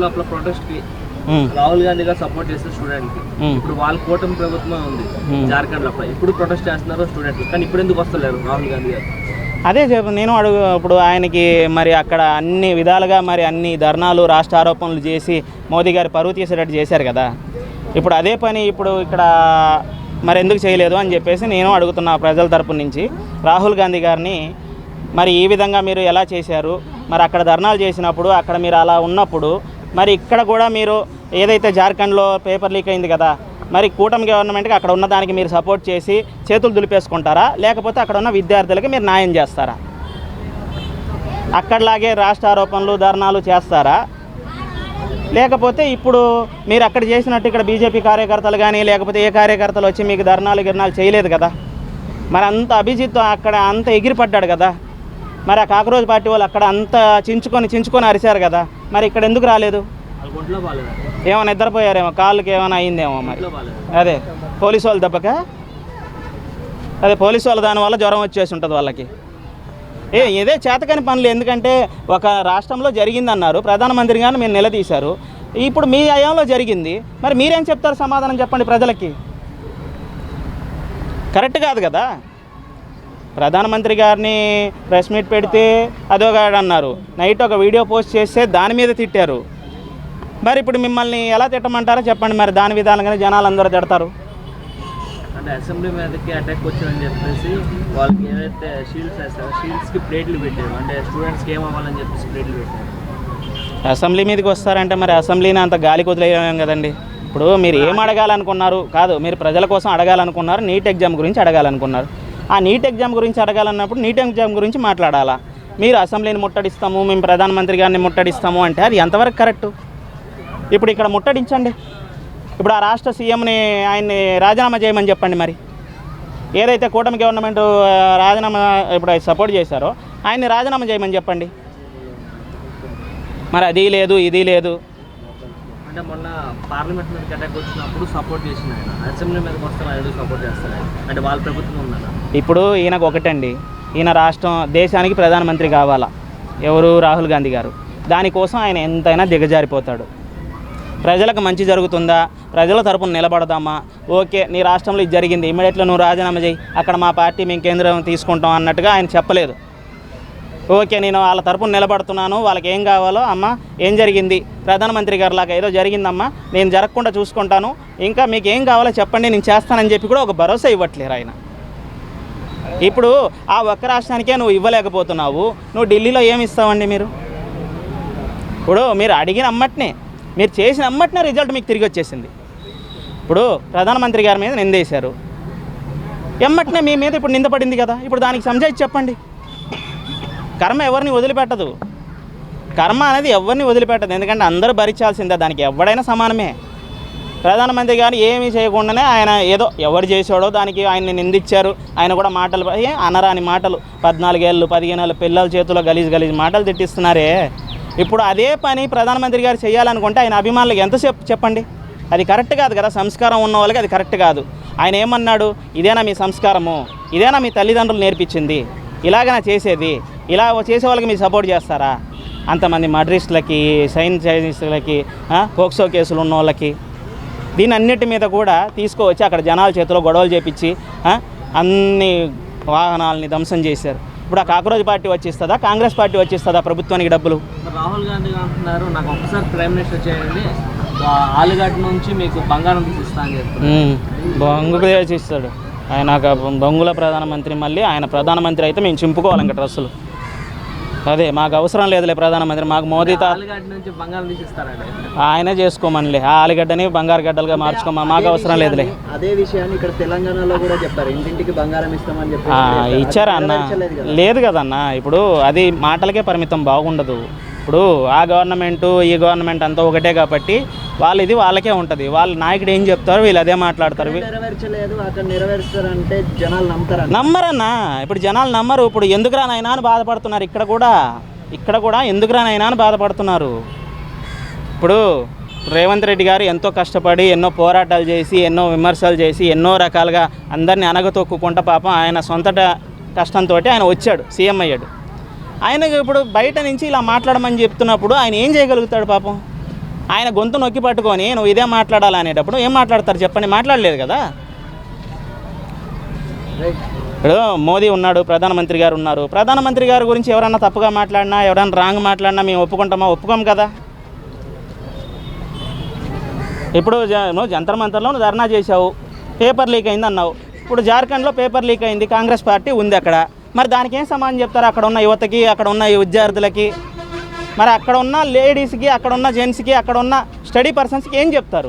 లోపల ప్రొటెస్ట్ కి రాహుల్ గాంధీ గారు సపోర్ట్ చేస్తారు స్టూడెంట్ కి. ఇప్పుడు వాళ్ళ కూటమి ప్రభుత్వం ఉంది జార్ఖండ్ లో, ఇప్పుడు ప్రొటెస్ట్ చేస్తున్నారు స్టూడెంట్లు, కానీ ఇప్పుడు ఎందుకు వస్తలేరు రాహుల్ గాంధీ గారు? అదే చెప్పు నేను అడుగు. ఇప్పుడు ఆయనకి మరి అక్కడ అన్ని విధాలుగా మరి అన్ని ధర్నాలు రాష్ట్ర ఆరోపణలు చేసి మోదీ గారు పరువు తీసేటట్టు చేశారు కదా. ఇప్పుడు అదే పని ఇప్పుడు ఇక్కడ మరి ఎందుకు చేయలేదు అని చెప్పేసి నేను అడుగుతున్నా ప్రజల తరపు నుంచి. రాహుల్ గాంధీ గారిని మరి ఈ విధంగా మీరు ఎలా చేశారు, మరి అక్కడ ధర్నాలు చేసినప్పుడు అక్కడ మీరు అలా ఉన్నప్పుడు మరి ఇక్కడ కూడా మీరు ఏదైతే జార్ఖండ్లో పేపర్ లీక్ అయింది కదా, మరి కూటమి గవర్నమెంట్కి అక్కడ ఉన్నదానికి మీరు సపోర్ట్ చేసి చేతులు దులిపేసుకుంటారా, లేకపోతే అక్కడ ఉన్న విద్యార్థులకి మీరు న్యాయం చేస్తారా? అక్కడలాగే రాష్ట్ర ఆరోపణలు ధర్నాలు చేస్తారా, లేకపోతే ఇప్పుడు మీరు అక్కడ చేసినట్టు ఇక్కడ బీజేపీ కార్యకర్తలు కానీ లేకపోతే ఏ కార్యకర్తలు వచ్చి మీకు ధర్నాలు చేయలేదు కదా. మరి అంత అభిజిత్ అక్కడ అంత ఎగిరిపడ్డాడు కదా, మరి ఆ కాకరోజు పార్టీ వాళ్ళు అక్కడ అంత చించుకొని అరిశారు కదా, మరి ఇక్కడ ఎందుకు రాలేదు? ఏమైనా నిద్రపోయారేమో, కాళ్ళకి ఏమైనా అయిందేమో మరి. అదే పోలీసు వాళ్ళు దెబ్బక, అదే పోలీసు వాళ్ళ దానివల్ల జ్వరం వచ్చేసి ఉంటుంది వాళ్ళకి. ఇదే చేతకాని పనులు. ఎందుకంటే ఒక రాష్ట్రంలో జరిగిందన్నారు, ప్రధానమంత్రి గారిని మీరు నిలదీశారు, ఇప్పుడు మీ హయాంలో జరిగింది, మరి మీరేం చెప్తారు? సమాధానం చెప్పండి ప్రజలకి. కరెక్ట్ కాదు కదా. ప్రధానమంత్రి గారిని ప్రెస్ మీట్ పెడితే అదొకటి అన్నారు, నైట్ ఒక వీడియో పోస్ట్ చేస్తే దాని మీద తిట్టారు. మరి ఇప్పుడు మిమ్మల్ని ఎలా తిట్టమంటారో చెప్పండి. మరి దాని విధానంగానే జనాలు అందరూ తిడతారు. అంటే అసెంబ్లీ మీదకి అటాక్ వచ్చిందని చెప్పేసి వాళ్ళకి ఏదైతే షీల్డ్స్ వేస్తారో షీల్డ్స్కి ప్లేట్లు పెట్టారు, అంటే స్టూడెంట్స్కి ఏమవ్వాలని చెప్పేసి ప్లేట్లు పెట్టారు. అసెంబ్లీ మీదకి వస్తారంటే మరి అసెంబ్లీని అంత గాలి కుదిలేయం కదండి. ఇప్పుడు మీరు ఏం అడగాలనుకున్నారు కాదు, మీరు ప్రజల కోసం అడగాలనుకున్నారు, నీట్ ఎగ్జామ్ గురించి అడగాలనుకున్నారు. ఆ నీట్ ఎగ్జామ్ గురించి అడగాలన్నప్పుడు నీట్ ఎగ్జామ్ గురించి మాట్లాడాలా. మీరు అసెంబ్లీని ముట్టడిస్తాము, మేము ప్రధానమంత్రి గారిని ముట్టడిస్తాము అంటే అది ఎంతవరకు కరెక్టు? ఇప్పుడు ఇక్కడ ముట్టడించండి. ఇప్పుడు ఆ రాష్ట్ర సీఎంని ఆయన్ని రాజీనామా చేయమని చెప్పండి. మరి ఏదైతే కూటమి గవర్నమెంట్ రాజీనామా ఇప్పుడు సపోర్ట్ చేశారో ఆయన్ని రాజీనామా చేయమని చెప్పండి. మరి అది లేదు ఇది లేదు. అంటే మొన్న పార్లమెంట్ మీదకి అటాక్ వచ్చినప్పుడు సపోర్ట్ చేసిన ఆయన అసెంబ్లీ మీదకి వస్తారు, ఆయన సపోర్ట్ చేస్తారు, అంటే వాళ్ళ ప్రభుత్వం ఉందా? ఇప్పుడు ఈయనకు ఒకటండి, ఈయన రాష్ట్రం దేశానికి ప్రధానమంత్రి కావాలా, ఎవరు? రాహుల్ గాంధీ గారు. దానికోసం ఆయన ఎంతైనా దిగజారిపోతాడు. ప్రజలకు మంచి జరుగుతుందా, ప్రజల తరపున నిలబడదామా, ఓకే నీ రాష్ట్రంలో ఇది జరిగింది ఇమ్మీడియట్గా నువ్వు రాజీనామా చేయి, అక్కడ మా పార్టీ మేము కేంద్రం తీసుకుంటాం అన్నట్టుగా ఆయన చెప్పలేదు. ఓకే నేను వాళ్ళ తరపున నిలబడుతున్నాను, వాళ్ళకి ఏం కావాలో అమ్మ ఏం జరిగింది ప్రధానమంత్రి గారు లాగా ఏదో జరిగిందమ్మా నేను జరగకుండా చూసుకుంటాను, ఇంకా మీకు ఏం కావాలో చెప్పండి నేను చేస్తానని చెప్పి కూడా ఒక భరోసా ఇవ్వట్లేరు ఆయన. ఇప్పుడు ఆ ఒక్క రాష్ట్రానికే నువ్వు ఇవ్వలేకపోతున్నావు, నువ్వు ఢిల్లీలో ఏమి ఇస్తావండి? మీరు ఇప్పుడు మీరు అడిగిన అమ్మటనే, మీరు చేసిన అమ్మటనే రిజల్ట్ మీకు తిరిగి వచ్చేసింది. ఇప్పుడు ప్రధానమంత్రి గారి మీద నిందేశారు, ఎమ్మటనే మీ మీద ఇప్పుడు నిందపడింది కదా, ఇప్పుడు దానికి సంజాయిషి చెప్పండి. కర్మ ఎవరిని వదిలిపెట్టదు, కర్మ అనేది ఎవరిని వదిలిపెట్టదు, ఎందుకంటే అందరూ భరించాల్సిందే, దానికి ఎవడైనా సమానమే. ప్రధానమంత్రి గారు ఏమీ చేయకుండానే ఆయన ఏదో ఎవరు చేసాడో దానికి ఆయన్ని నిందించారు. ఆయన కూడా మాటలు అనరాని మాటలు, 14 ఏళ్ళు 15 ఏళ్ళ పిల్లల చేతిలో గలీజ్ మాటలు తిట్టిస్తున్నారే. ఇప్పుడు అదే పని ప్రధానమంత్రి గారు చేయాలనుకుంటే ఆయన అభిమానులకు ఎంతసేపు చెప్పండి, అది కరెక్ట్ కాదు కదా. సంస్కారం ఉన్న వాళ్ళకి అది కరెక్ట్ కాదు. ఆయన ఏమన్నాడు, ఇదేనా మీ సంస్కారము, ఇదేనా మీ తల్లిదండ్రులు నేర్పించింది, ఇలాగైనా చేసేది, ఇలా చేసే వాళ్ళకి మీరు సపోర్ట్ చేస్తారా? అంతమంది మర్డరిస్టులకి, సైన్సిస్టులకి, పోక్సో కేసులు ఉన్న వాళ్ళకి, దీని అన్నిటి మీద కూడా తీసుకువచ్చి అక్కడ జనాల చేతిలో గొడవలు చేపించి అన్ని వాహనాలని ధ్వంసం చేశారు. ఇప్పుడు ఆ కాకరోజు పార్టీ వచ్చిస్తుందా, కాంగ్రెస్ పార్టీ వచ్చిస్తుందా ప్రభుత్వానికి డబ్బులు? రాహుల్ గాంధీ అంటున్నారు నాకు ఒక్కసారి ప్రైమ్ మినిస్టర్ చేయండి, ఆలుగడ్డ నుంచి మీకు బంగారం తీసిస్తా అని చెప్తారు. బొంగు చేసిస్తాడు ఆయన, బొంగుల ప్రధానమంత్రి. మళ్ళీ ఆయన ప్రధానమంత్రి అయితే మేము చింపుకోవాలి ఇంకా డ్రెస్సులు. అదే మాకు అవసరం లేదులే ప్రధానమంత్రి, మాకు మోదీ నుంచి బంగారం తీసిస్తారండి, ఆయనే చేసుకోమనిలే, ఆ ఆలుగడ్డని బంగారు గడ్డలుగా మార్చుకోమా, మాకు అవసరం లేదులే. అదే విషయాన్ని ఇక్కడ తెలంగాణలో కూడా చెప్పారు, ఇంటింటికి బంగారం ఇస్తామని చెప్పి ఇచ్చారా అన్న? లేదు కదన్న, ఇప్పుడు అది మాటలకే పరిమితం బాగుండదు. ఇప్పుడు ఆ గవర్నమెంటు ఈ గవర్నమెంట్ అంతా ఒకటే కాబట్టి వాళ్ళు ఇది వాళ్ళకే ఉంటుంది. వాళ్ళ నాయకుడు ఏం చెప్తారో వీళ్ళు అదే మాట్లాడతారు. నెరవేర్చలేదు అక్కడ నెరవేరుస్తారంటే జనాలు నమ్మరన్నా. ఇప్పుడు జనాలు నమ్మరు. ఇప్పుడు ఎందుకురా నాయనా అని బాధపడుతున్నారు. ఇక్కడ కూడా ఎందుకురా నాయనా అని బాధపడుతున్నారు. ఇప్పుడు రేవంత్ రెడ్డి గారు ఎంతో కష్టపడి ఎన్నో పోరాటాలు చేసి ఎన్నో విమర్శలు చేసి ఎన్నో రకాలుగా అందరినీ అనగతొక్కుంటా పాపం ఆయన సొంత కష్టంతో ఆయన వచ్చాడు, సీఎం అయ్యాడు. ఆయనకు ఇప్పుడు బయట నుంచి ఇలా మాట్లాడమని చెప్తున్నప్పుడు ఆయన ఏం చేయగలుగుతాడు పాపం? ఆయన గొంతు నొక్కి పట్టుకొని నువ్వు ఇదే మాట్లాడాలనేటప్పుడు ఏం మాట్లాడతారు చెప్పండి? మాట్లాడలేదు కదా. ఇప్పుడు మోదీ ఉన్నాడు, ప్రధానమంత్రి గారు ఉన్నారు. ప్రధానమంత్రి గారి గురించి ఎవరన్నా తప్పుగా మాట్లాడినా, ఎవరన్నా రాంగ్ మాట్లాడినా మేము ఒప్పుకుంటామా? ఒప్పుకోం కదా. ఇప్పుడు నువ్వు జంతర్ మంతర్లో నువ్వు ధర్నా చేసావు, పేపర్ లీక్ అయింది అన్నావు. ఇప్పుడు జార్ఖండ్లో పేపర్ లీక్ అయింది, కాంగ్రెస్ పార్టీ ఉంది అక్కడ. మరి దానికి ఏం సమాధానం చెప్తారు అక్కడ ఉన్న యువతకి, అక్కడ ఉన్న విద్యార్థులకి? మరి అక్కడ ఉన్న లేడీస్కి, అక్కడ ఉన్న జెంట్స్కి, అక్కడ ఉన్న స్టడీ పర్సన్స్కి ఏం చెప్తారు?